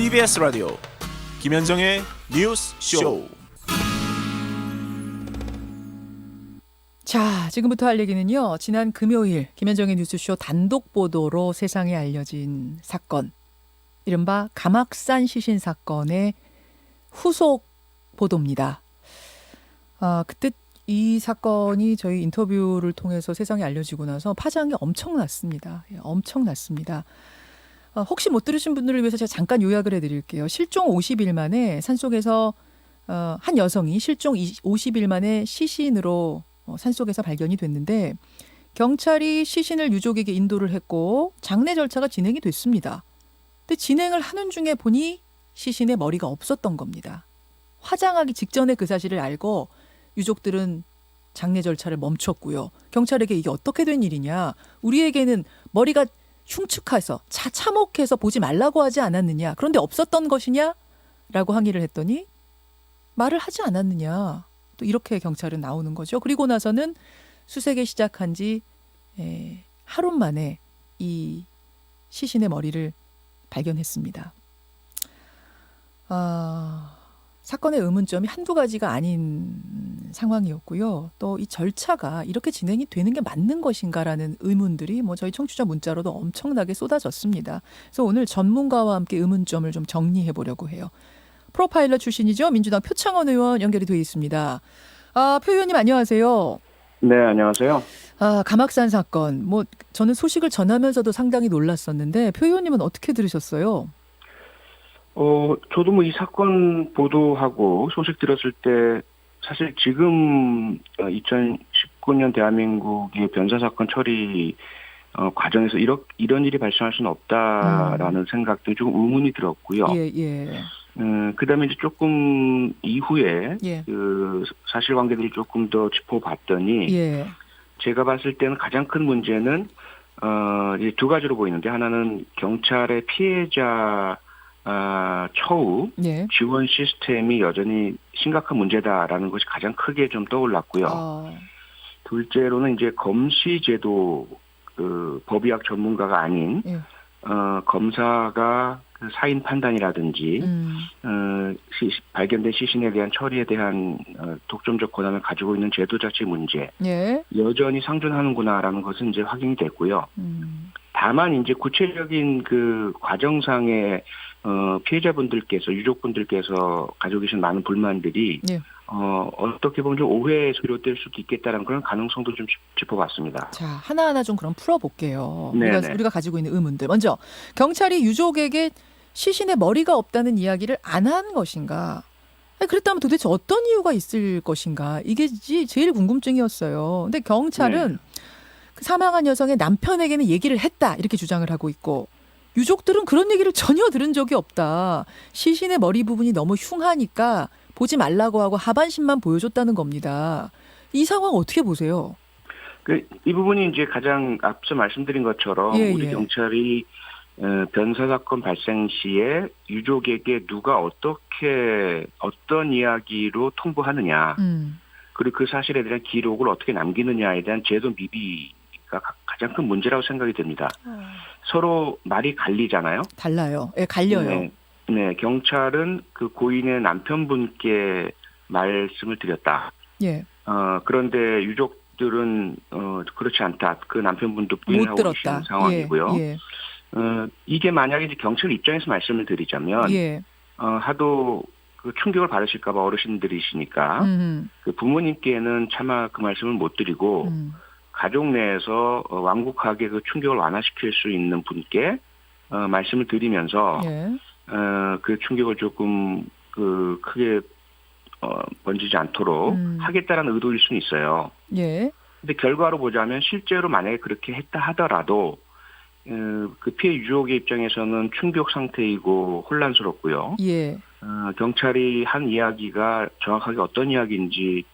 CBS 라디오 김현정의 뉴스 쇼. 자, 지금부터 할 얘기는요. 지난 금요일 김현정의 뉴스쇼 단독 보도로 세상에 알려진 사건, 이른바 감악산 시신 사건의 후속 보도입니다. 그때 이 사건이 저희 인터뷰를 통해서 세상에 알려지고 나서 파장이 엄청났습니다. 엄청났습니다. 혹시 못 들으신 분들을 위해서 제가 잠깐 요약을 해드릴게요. 실종 50일 만에 산속에서 한 여성이 실종 50일 만에 시신으로 산속에서 발견이 됐는데, 경찰이 시신을 유족에게 인도를 했고 장례 절차가 진행이 됐습니다. 근데 진행을 하는 중에 보니 시신에 머리가 없었던 겁니다. 화장하기 직전에 그 사실을 알고 유족들은 장례 절차를 멈췄고요. 경찰에게 이게 어떻게 된 일이냐, 우리에게는 머리가 흉측해서 참혹해서 보지 말라고 하지 않았느냐, 그런데 없었던 것이냐 라고 항의를 했더니 말을 하지 않았느냐, 또 이렇게 경찰은 나오는 거죠. 그리고 나서는 수색이 시작한 지 하루 만에 이 시신의 머리를 발견했습니다. 사건의 의문점이 한두 가지가 아닌 상황이었고요. 또 이 절차가 이렇게 진행이 되는 게 맞는 것인가라는 의문들이 저희 청취자 문자로도 엄청나게 쏟아졌습니다. 그래서 오늘 전문가와 함께 의문점을 좀 정리해 보려고 해요. 프로파일러 출신이죠. 민주당 표창원 의원 연결이 되어 있습니다. 표 의원님 안녕하세요. 네, 안녕하세요. 감악산 사건, 저는 소식을 전하면서도 상당히 놀랐었는데 표 의원님은 어떻게 들으셨어요? 저도 이 사건 보도하고 소식 들었을 때 사실 지금 2019년 대한민국의 변사 사건 처리 과정에서 이런 일이 발생할 수는 없다라는 생각도 조금 의문이 들었고요. 예. 그다음에 이제 조금 이후에 예. 그 사실관계들을 조금 더 짚어봤더니 예. 제가 봤을 때는 가장 큰 문제는 이제 두 가지로 보이는데, 하나는 경찰의 피해자 처우 예. 지원 시스템이 여전히 심각한 문제다라는 것이 가장 크게 좀 떠올랐고요. 둘째로는 이제 검시제도, 그 법의학 전문가가 아닌 예. 검사가 그 사인 판단이라든지 발견된 시신에 대한 처리에 대한 독점적 권한을 가지고 있는 제도 자체 문제, 예. 여전히 상존하는구나라는 것은 이제 확인이 됐고요. 다만 이제 구체적인 그 과정상의 피해자분들께서, 유족분들께서 가지고 계신 많은 불만들이 예. 어떻게 보면 좀 오해에 비롯될 수도 있겠다는 그런 가능성도 좀 짚어봤습니다. 자, 하나하나 좀 그럼 풀어볼게요. 네네. 우리가 가지고 있는 의문들. 먼저 경찰이 유족에게 시신에 머리가 없다는 이야기를 안 한 것인가? 그랬다면 도대체 어떤 이유가 있을 것인가? 이게 제일 궁금증이었어요. 근데 경찰은 그 사망한 여성의 남편에게는 얘기를 했다, 이렇게 주장을 하고 있고, 유족들은 그런 얘기를 전혀 들은 적이 없다. 시신의 머리 부분이 너무 흉하니까 보지 말라고 하고 하반신만 보여줬다는 겁니다. 이 상황 어떻게 보세요? 이 부분이 이제 가장 앞서 말씀드린 것처럼 우리 경찰이 변사 사건 발생 시에 유족에게 누가 어떤 이야기로 통보하느냐, 그리고 그 사실에 대한 기록을 어떻게 남기느냐에 대한 제도 미비가 가장 큰 문제라고 생각이 됩니다. 서로 말이 갈리잖아요. 달라요. 갈려요. 네, 경찰은 그 고인의 남편분께 말씀을 드렸다. 예. 그런데 유족들은 그렇지 않다. 그 남편분도 못 부인하고 들었다. 계시는 상황이고요. 예. 이게 만약에 이제 경찰 입장에서 말씀을 드리자면, 하도 그 충격을 받으실까봐 어르신들이시니까 그 부모님께는 차마 그 말씀을 못 드리고 가족 내에서 완곡하게 그 충격을 완화시킬 수 있는 분께 말씀을 드리면서 그 충격을 조금 크게 번지지 않도록 하겠다라는 의도일 수는 있어요. 예. 근데 결과로 보자면 실제로 만약에 그렇게 했다 하더라도 그 피해 유족의 입장에서는 충격 상태이고 혼란스럽고요. 예. 경찰이 한 이야기가 정확하게 어떤 이야기인지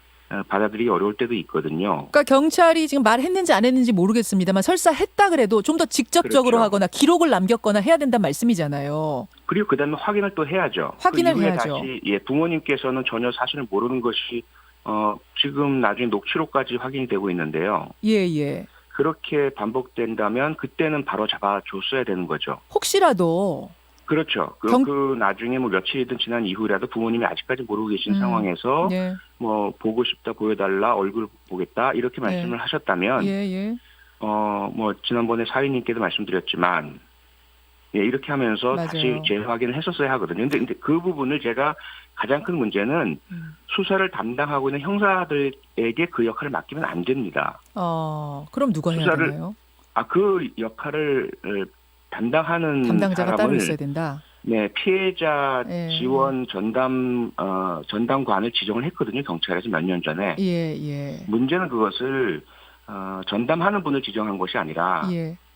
받아들이기 어려울 때도 있거든요. 그러니까 경찰이 지금 말했는지 안 했는지 모르겠습니다만 설사 했다 그래도 좀 더 직접적으로 그렇죠. 하거나 기록을 남겼거나 해야 된다는 말씀이잖아요. 그리고 그다음에 확인을 또 해야죠. 확인을 그 이후에 해야죠. 다시 부모님께서는 전혀 사실을 모르는 것이 지금 나중에 녹취록까지 확인이 되고 있는데요. 예. 그렇게 반복된다면 그때는 바로 잡아줬어야 되는 거죠. 혹시라도 그렇죠. 그 나중에 뭐 며칠이든 지난 이후라도 부모님이 아직까지 모르고 계신 상황에서 예. 뭐 보고 싶다, 보여달라, 얼굴 보겠다 이렇게 말씀을 하셨다면, 뭐 지난번에 사위님께도 말씀드렸지만, 예, 이렇게 하면서 맞아요. 다시 재확인을 했었어야 하거든요. 근데 그 부분을 제가 가장 큰 문제는 수사를 담당하고 있는 형사들에게 그 역할을 맡기면 안 됩니다. 그럼 누가 해야 되나요? 그 역할을 담당하는 담당자가 사람을 따로 있어야 된다. 네, 피해자 지원 전담관을 지정을 했거든요. 경찰에서 몇 년 전에. 예. 문제는 그것을 전담하는 분을 지정한 것이 아니라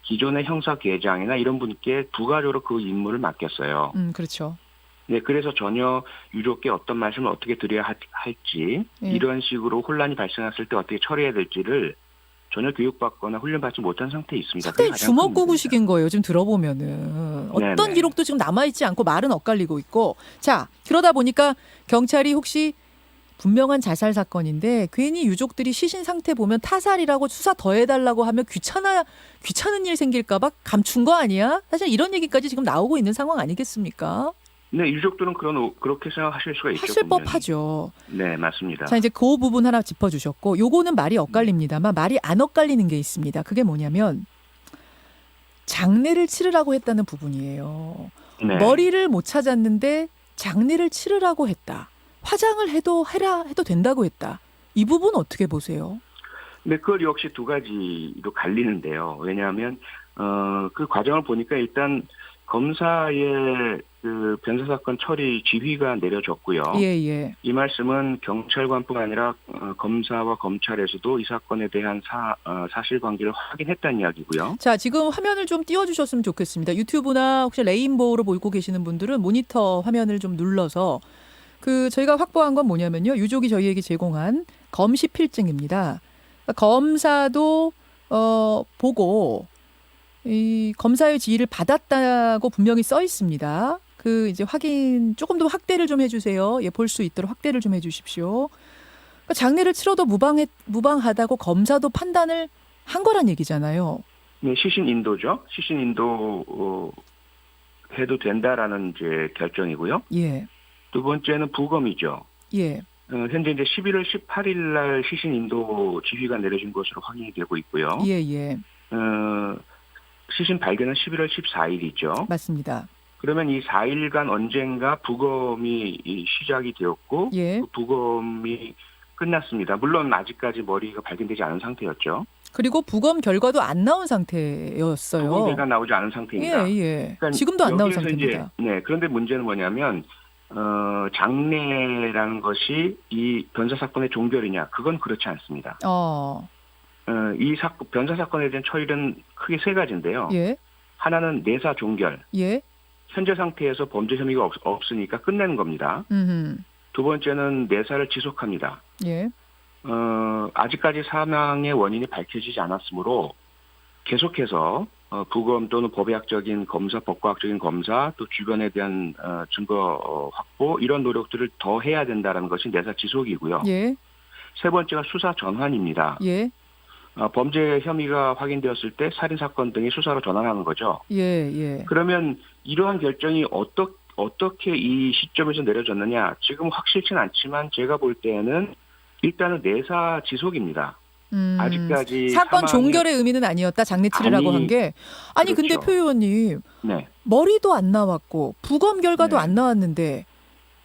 기존의 형사계장이나 이런 분께 부가적으로 그 임무를 맡겼어요. 그렇죠. 네, 그래서 전혀 유족께 어떤 말씀을 어떻게 드려야 할지, 이런 식으로 혼란이 발생했을 때 어떻게 처리해야 될지를 전혀 교육받거나 훈련받지 못한 상태에 있습니다. 상당히 주먹구구식인 거예요. 지금 들어보면은. 어떤 네네. 기록도 지금 남아있지 않고 말은 엇갈리고 있고. 자, 그러다 보니까 경찰이 혹시 분명한 자살 사건인데 괜히 유족들이 시신 상태 보면 타살이라고 수사 더 해달라고 하면 귀찮은 일 생길까 봐 감춘 거 아니야? 사실 이런 얘기까지 지금 나오고 있는 상황 아니겠습니까? 네, 유족들은 그렇게 생각하실 수가 있죠. 하실 법하죠. 네, 맞습니다. 자, 이제 그 부분 하나 짚어주셨고, 요거는 말이 엇갈립니다만 말이 안 엇갈리는 게 있습니다. 그게 뭐냐면 장례를 치르라고 했다는 부분이에요. 네. 머리를 못 찾았는데 장례를 치르라고 했다. 화장을 해도 된다고 했다. 이 부분 어떻게 보세요? 네, 그걸 역시 두 가지로 갈리는데요. 왜냐하면 그 과정을 보니까 일단 검사의 그 변사 사건 처리 지휘가 내려졌고요. 예. 이 말씀은 경찰관뿐 아니라 검사와 검찰에서도 이 사건에 대한 사실관계를 확인했다는 이야기고요. 자, 지금 화면을 좀 띄워주셨으면 좋겠습니다. 유튜브나 혹시 레인보우로 보고 계시는 분들은 모니터 화면을 좀 눌러서 저희가 확보한 건 뭐냐면요. 유족이 저희에게 제공한 검시필증입니다. 그러니까 검사도 보고 이 검사의 지휘를 받았다고 분명히 써 있습니다. 이제 확인 조금 더 확대를 좀 해주세요. 예, 볼 수 있도록 확대를 좀 해주십시오. 그러니까 장례를 치러도 무방하다고 검사도 판단을 한 거란 얘기잖아요. 네, 시신 인도죠. 시신 인도 해도 된다라는 이제 결정이고요. 예. 두 번째는 부검이죠. 예. 현재 이제 11월 18일 날 시신 인도 지휘가 내려진 것으로 확인이 되고 있고요. 예. 시신 발견은 11월 14일이죠. 맞습니다. 그러면 이 4일간 언젠가 부검이 시작이 되었고 그 부검이 끝났습니다. 물론 아직까지 머리가 발견되지 않은 상태였죠. 그리고 부검 결과도 안 나온 상태였어요. 부검 결과 나오지 않은 상태입니다. 예. 그러니까 지금도 안 나온 상태입니다. 네, 그런데 문제는 뭐냐면 장례라는 것이 이 변사 사건의 종결이냐? 그건 그렇지 않습니다. 이 변사 사건에 대한 처리는 크게 세 가지인데요. 예. 하나는 내사 종결. 예. 현재 상태에서 범죄 혐의가 없으니까 끝내는 겁니다. 두 번째는 내사를 지속합니다. 예. 아직까지 사망의 원인이 밝혀지지 않았으므로 계속해서 부검 또는 법의학적인 검사, 법과학적인 검사, 또 주변에 대한 증거 확보 이런 노력들을 더 해야 된다는 것이 내사 지속이고요. 예. 세 번째가 수사 전환입니다. 예. 범죄 혐의가 확인되었을 때 살인 사건 등이 수사로 전환하는 거죠. 예. 그러면 이러한 결정이 어떻게 이 시점에서 내려졌느냐? 지금 확실치는 않지만 제가 볼 때는 일단은 내사 지속입니다. 아직까지 사건 종결의 의미는 아니었다. 장례 치르라고 한 게. 아니 그렇죠. 근데 표 의원님. 네. 머리도 안 나왔고 부검 결과도 안 나왔는데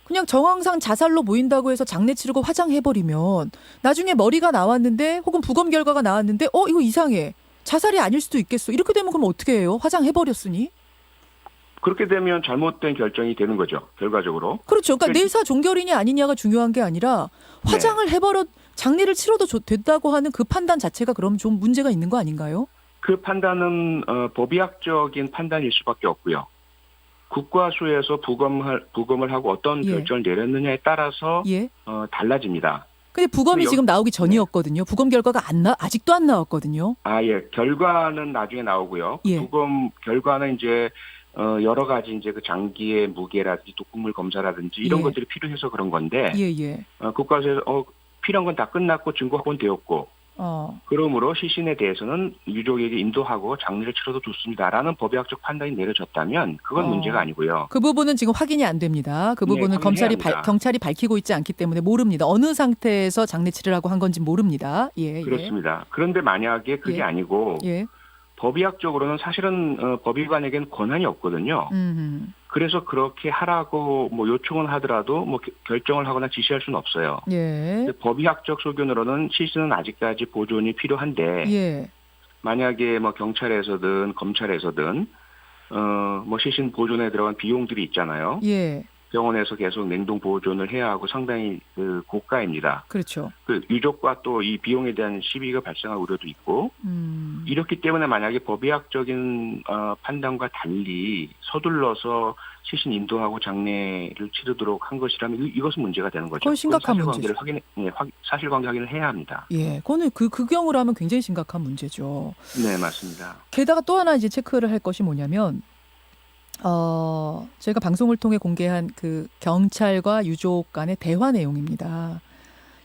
그냥 정황상 자살로 보인다고 해서 장례 치르고 화장해버리면 나중에 머리가 나왔는데 혹은 부검 결과가 나왔는데 이거 이상해. 자살이 아닐 수도 있겠어. 이렇게 되면 그럼 어떻게 해요? 화장해버렸으니? 그렇게 되면 잘못된 결정이 되는 거죠. 결과적으로. 그렇죠. 그러니까 내사 종결이냐 아니냐가 중요한 게 아니라 화장을 해버려 장례를 치러도 된다고 하는 그 판단 자체가 그럼 좀 문제가 있는 거 아닌가요? 그 판단은 법의학적인 판단일 수밖에 없고요. 국과수에서 부검을 하고 어떤 결정을 내렸느냐에 따라서 달라집니다. 근데 부검이 지금 나오기 전이었거든요. 부검 결과가 아직도 안 나왔거든요. 결과는 나중에 나오고요. 부검 결과는 이제 여러 가지 이제 그 장기의 무게라든지 독극물 검사라든지 이런 것들이 필요해서 그런 건데 국과수에서 필요한 건 다 끝났고 증거 확보는 되었고 그러므로 시신에 대해서는 유족에게 인도하고 장례를 치러도 좋습니다라는 법의학적 판단이 내려졌다면 그건 문제가 아니고요. 그 부분은 지금 확인이 안 됩니다. 그 부분은 경찰이 밝히고 있지 않기 때문에 모릅니다. 어느 상태에서 장례 치르라고 한 건지 모릅니다. 예, 그렇습니다. 그런데 만약에 그게 아니고 법의학적으로는 사실은 법의관에게는 권한이 없거든요. 그래서 그렇게 하라고 뭐 요청은 하더라도 뭐 결정을 하거나 지시할 수는 없어요. 법의학적 소견으로는 시신은 아직까지 보존이 필요한데 만약에 뭐 경찰에서든 검찰에서든 뭐 시신 보존에 들어간 비용들이 있잖아요. 병원에서 계속 냉동 보존을 해야 하고 상당히 고가입니다. 그렇죠. 그 유족과 또 이 비용에 대한 시비가 발생할 우려도 있고 이렇기 때문에 만약에 법의학적인 판단과 달리 서둘러서 시신 인도하고 장례를 치르도록 한 것이라면 이것은 문제가 되는 거죠. 그건 심각한 문제죠. 사실관계 확인을 해야 합니다. 그거는 그 경우라면 굉장히 심각한 문제죠. 네, 맞습니다. 게다가 또 하나 이제 체크를 할 것이 뭐냐면 저희가 방송을 통해 공개한 그 경찰과 유족 간의 대화 내용입니다.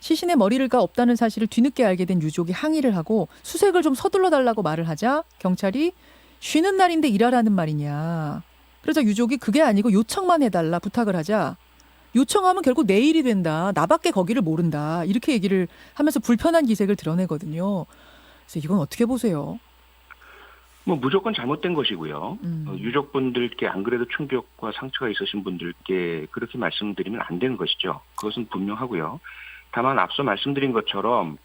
시신의 머리가 없다는 사실을 뒤늦게 알게 된 유족이 항의를 하고 수색을 좀 서둘러 달라고 말을 하자 경찰이 쉬는 날인데 일하라는 말이냐. 그래서 유족이 그게 아니고 요청만 해달라 부탁을 하자 요청하면 결국 내일이 된다. 나밖에 거기를 모른다. 이렇게 얘기를 하면서 불편한 기색을 드러내거든요. 그래서 이건 어떻게 보세요? 뭐 무조건 잘못된 것이고요. 유족분들께 안 그래도 충격과 상처가 있으신 분들께 그렇게 말씀드리면 안 되는 것이죠. 그것은 분명하고요. 다만 앞서 말씀드린 것처럼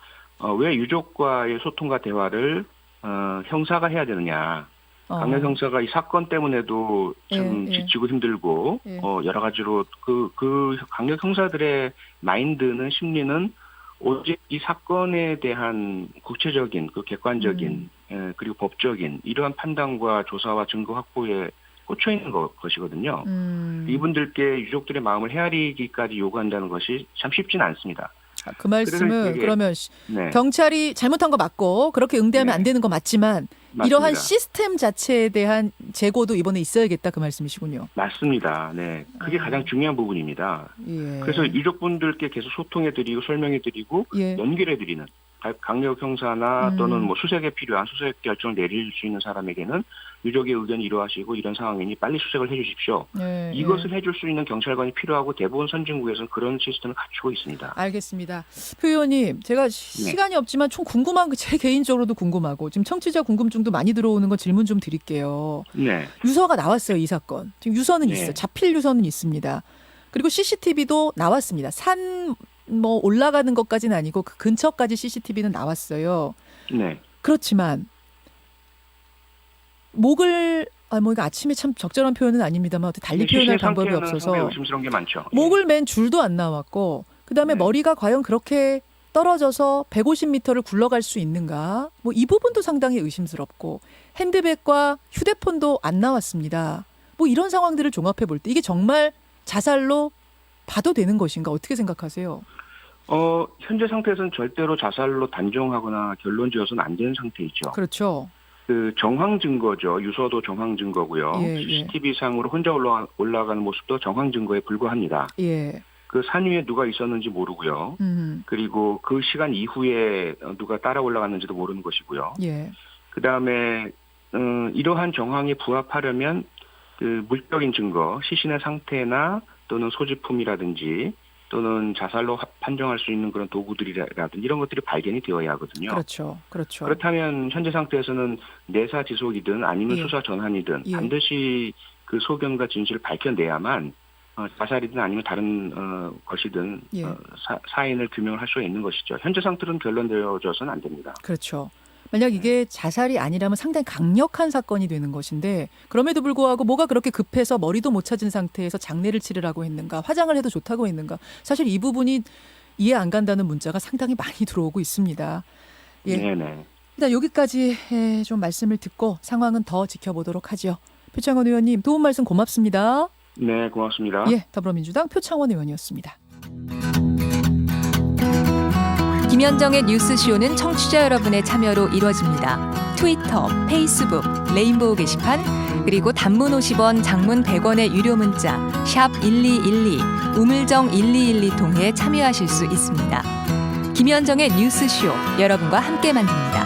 왜 유족과의 소통과 대화를 형사가 해야 되느냐. 강력 형사가 이 사건 때문에도 참 지치고 힘들고 여러 가지로 그 강력 형사들의 마인드는 심리는 오직 이 사건에 대한 구체적인 그 객관적인 그리고 법적인 이러한 판단과 조사와 증거 확보에 꽂혀 있는 것이거든요. 이분들께 유족들의 마음을 헤아리기까지 요구한다는 것이 참 쉽지는 않습니다. 그 말씀은 그러면 경찰이 잘못한 거 맞고 그렇게 응대하면 안 되는 거 맞지만 맞습니다. 이러한 시스템 자체에 대한 재고도 이번에 있어야겠다 그 말씀이시군요. 맞습니다. 네, 그게 가장 중요한 부분입니다. 그래서 유족분들께 계속 소통해드리고 설명해드리고 연결해드리는 강력 형사나 또는 뭐 수색에 필요한 수색 결정을 내릴 수 있는 사람에게는 유족의 의견이 이러하시고 이런 상황이니 빨리 수색을 해주십시오. 이것을 해줄 수 있는 경찰관이 필요하고 대부분 선진국에서는 그런 시스템을 갖추고 있습니다. 알겠습니다. 표 의원님, 제가 시간이 없지만 총 궁금한 게 제 개인적으로도 궁금하고 지금 청취자 궁금증도 많이 들어오는 거 질문 좀 드릴게요. 유서가 나왔어요, 이 사건. 지금 유서는 있어요. 자필 유서는 있습니다. 그리고 CCTV도 나왔습니다. 산 뭐 올라가는 것까지는 아니고 그 근처까지 CCTV는 나왔어요. 그렇지만 목을 뭐 이거 아침에 참 적절한 표현은 아닙니다만 어떻게 달리 표현할 방법이 없어서 의심스러운 게 많죠. 목을 맨 줄도 안 나왔고 그다음에 머리가 과연 그렇게 떨어져서 150m를 굴러갈 수 있는가? 뭐 이 부분도 상당히 의심스럽고 핸드백과 휴대폰도 안 나왔습니다. 뭐 이런 상황들을 종합해 볼 때 이게 정말 자살로 봐도 되는 것인가? 어떻게 생각하세요? 현재 상태에서는 절대로 자살로 단정하거나 결론 지어서는 안 되는 상태이죠. 그렇죠. 그 정황 증거죠. 유서도 정황 증거고요. CCTV 상으로 혼자 올라가는 모습도 정황 증거에 불과합니다. 그 산 위에 누가 있었는지 모르고요. 그리고 그 시간 이후에 누가 따라 올라갔는지도 모르는 것이고요. 그다음에 이러한 정황에 부합하려면 그 물적인 증거, 시신의 상태나 또는 소지품이라든지 또는 자살로 판정할 수 있는 그런 도구들이라든지 이런 것들이 발견이 되어야 하거든요. 그렇죠. 그렇다면 현재 상태에서는 내사 지속이든 아니면 수사 전환이든 반드시 그 소견과 진실을 밝혀내야만 자살이든 아니면 다른 것이든 사인을 규명을 할 수가 있는 것이죠. 현재 상태로는 결론되어져서는 안 됩니다. 그렇죠. 만약 이게 자살이 아니라면 상당히 강력한 사건이 되는 것인데 그럼에도 불구하고 뭐가 그렇게 급해서 머리도 못 찾은 상태에서 장례를 치르라고 했는가 화장을 해도 좋다고 했는가 사실 이 부분이 이해 안 간다는 문자가 상당히 많이 들어오고 있습니다. 일단 여기까지 좀 말씀을 듣고 상황은 더 지켜보도록 하죠. 표창원 의원님 도움 말씀 고맙습니다. 네, 고맙습니다. 더불어민주당 표창원 의원이었습니다. 김현정의 뉴스쇼는 청취자 여러분의 참여로 이루어집니다. 트위터, 페이스북, 레인보우 게시판, 그리고 단문 50원, 장문 100원의 유료 문자 샵 1212, 우물정 1212 통해 참여하실 수 있습니다. 김현정의 뉴스쇼 여러분과 함께 만듭니다.